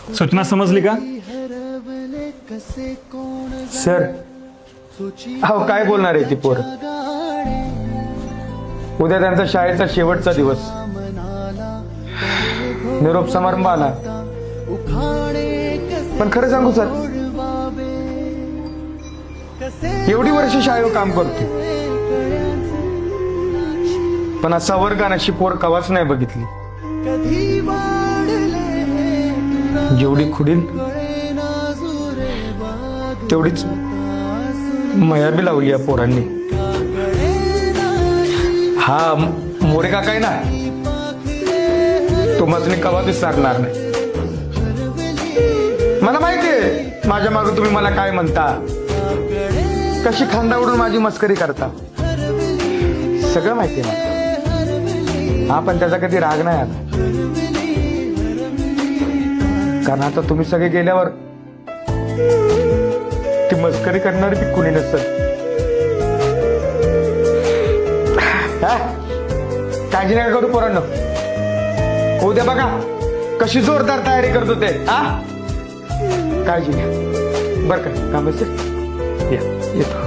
सूचना समजली का? सर अहो काय बोलणार आहे ती पोर? उद्या त्यांचा शाळेचा शेवटचा दिवस, निरोप समारंभ आला. पण खरं सांगू सर, एवढी वर्ष शाळेवर काम करतो, पण असा वर्ग अशी पोर कवाच नाही बघितली. जेवढी खुडील तेवढीच मया बी लावली या पोरांनी. हा मोरे काका आहे ना, तो मजनी कवा विसरणार नाही. मला माहितीये माझ्या मागे तुम्ही मला काय म्हणता, कशी खांदा उडून माझी मस्करी करता, सगळं माहितीये मला. हा पण त्याचा कधी राग नाही आला, कारण आता तुम्ही सगळे गेल्यावर ती मस्करी करणारी बी कुणी नसत. काळजी नका करू पोरांनो, उद्या बघा कशी जोरदार तयारी करत होते. काळजी घ्या बरं का? काम असेल येतो.